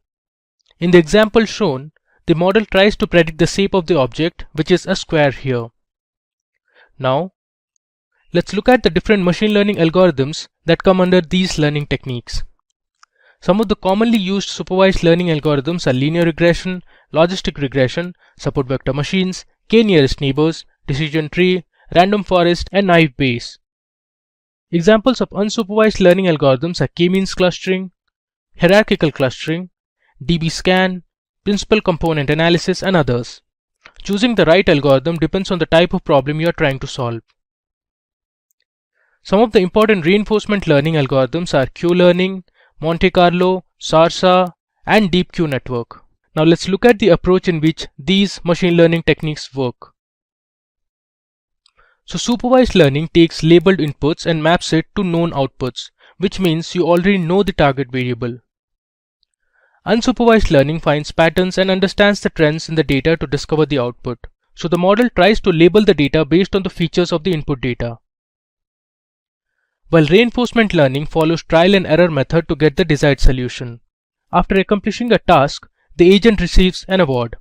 In the example shown, the model tries to predict the shape of the object, which is a square here. Now, let's look at the different machine learning algorithms that come under these learning techniques. Some of the commonly used supervised learning algorithms are linear regression, logistic regression, support vector machines, k-nearest neighbors, decision tree, random forest, and naive Bayes. Examples of unsupervised learning algorithms are k-means clustering, hierarchical clustering, db-scan, principal component analysis, and others. Choosing the right algorithm depends on the type of problem you are trying to solve. Some of the important reinforcement learning algorithms are Q-learning, Monte Carlo, SARSA, and Deep Q network. Now let's look at the approach in which these machine learning techniques work. So supervised learning takes labeled inputs and maps it to known outputs, which means you already know the target variable. Unsupervised learning finds patterns and understands the trends in the data to discover the output. So the model tries to label the data based on the features of the input data. While reinforcement learning follows trial and error method to get the desired solution. After accomplishing a task, the agent receives an award.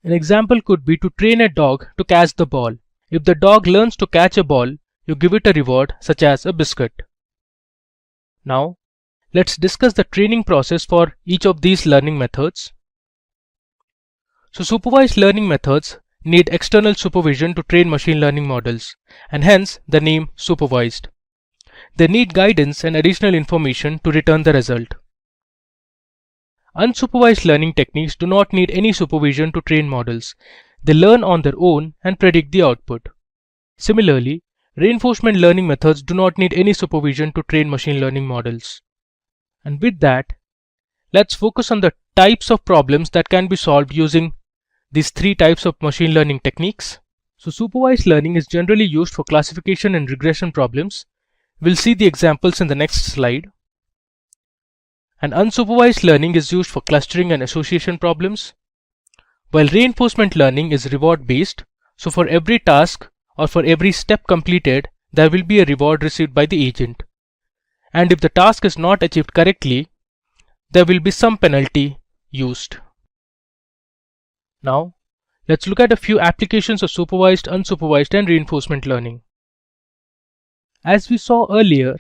An example could be to train a dog to catch the ball. If the dog learns to catch a ball, you give it a reward such as a biscuit. Now, let's discuss the training process for each of these learning methods. So supervised learning methods need external supervision to train machine learning models, and hence the name supervised. They need guidance and additional information to return the result. Unsupervised learning techniques do not need any supervision to train models. They learn on their own and predict the output. Similarly, reinforcement learning methods do not need any supervision to train machine learning models. And with that, let's focus on the types of problems that can be solved using these three types of machine learning techniques. So supervised learning is generally used for classification and regression problems. We'll see the examples in the next slide. And unsupervised learning is used for clustering and association problems, while reinforcement learning is reward based. So for every task or for every step completed, there will be a reward received by the agent. And if the task is not achieved correctly, there will be some penalty used. Now, let's look at a few applications of supervised, unsupervised, and reinforcement learning. As we saw earlier,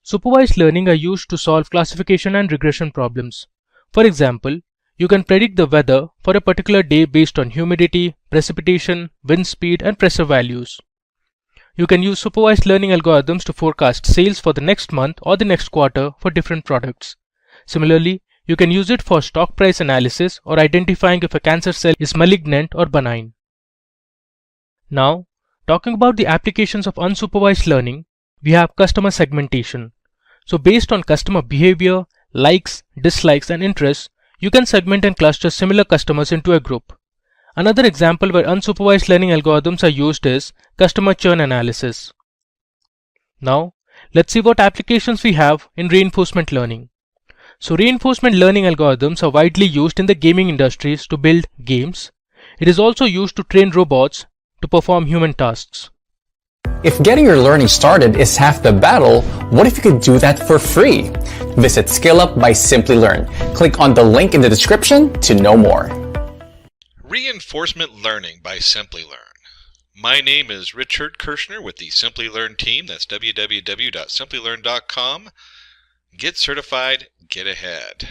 supervised learning are used to solve classification and regression problems. For example, you can predict the weather for a particular day based on humidity, precipitation, wind speed, and pressure values. You can use supervised learning algorithms to forecast sales for the next month or the next quarter for different products. Similarly, you can use it for stock price analysis or identifying if a cancer cell is malignant or benign. Now, talking about the applications of unsupervised learning, we have customer segmentation. So based on customer behavior, likes, dislikes, and interests, you can segment and cluster similar customers into a group. Another example where unsupervised learning algorithms are used is customer churn analysis. Now, let's see what applications we have in reinforcement learning. So reinforcement learning algorithms are widely used in the gaming industries to build games. It is also used to train robots to perform human tasks. If getting your learning started is half the battle, what if you could do that for free? Visit SkillUp by Simply Learn. Click on the link in the description to know more. Reinforcement Learning by Simply Learn. My name is Richard Kirshner with the Simply Learn team. That's www.simplylearn.com. Get certified, get ahead.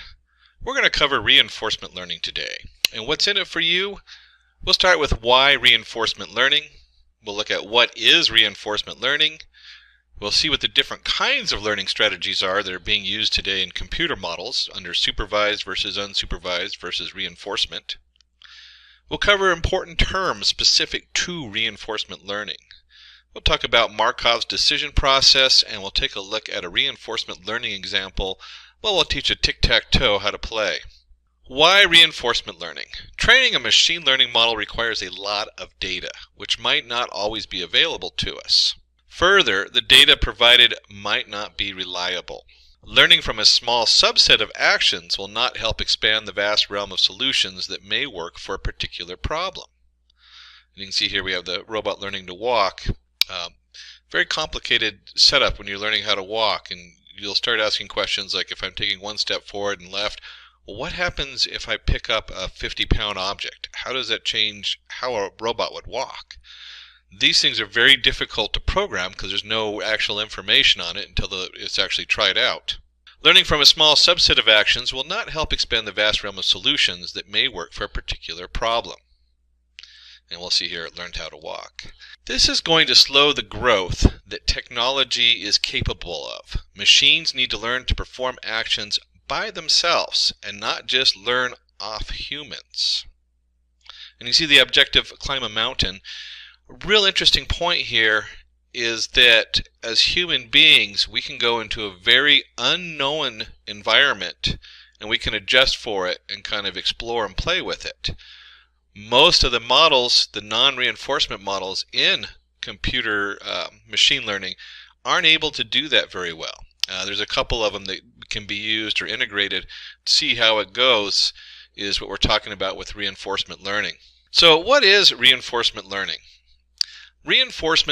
We're going to cover reinforcement learning today. And what's in it for you? We'll start with why reinforcement learning. We'll look at what is reinforcement learning. We'll see what the different kinds of learning strategies are that are being used today in computer models under supervised versus unsupervised versus reinforcement. We'll cover important terms specific to reinforcement learning. We'll talk about Markov's decision process, and we'll take a look at a reinforcement learning example. Well, we'll teach a tic-tac-toe how to play. Why reinforcement learning? Training a machine learning model requires a lot of data, which might not always be available to us. Further, the data provided might not be reliable. Learning from a small subset of actions will not help expand the vast realm of solutions that may work for a particular problem. You can see here we have the robot learning to walk. Very complicated setup when you're learning how to walk, and you'll start asking questions like, if I'm taking one step forward and left, well, what happens if I pick up a 50-pound object? How does that change how a robot would walk? These things are very difficult to program because there's no actual information on it until it's actually tried out. Learning from a small subset of actions will not help expand the vast realm of solutions that may work for a particular problem. And we'll see here it learned how to walk. This is going to slow the growth that technology is capable of. Machines need to learn to perform actions by themselves and not just learn off humans. And you see the objective climb a mountain. A real interesting point here is that as human beings we can go into a very unknown environment and we can adjust for it and kind of explore and play with it. Most of the models, the non-reinforcement models in computer machine learning aren't able to do that very well. There's a couple of them that can be used or integrated. To see how it goes is what we're talking about with reinforcement learning. So what is reinforcement learning? Reinforcement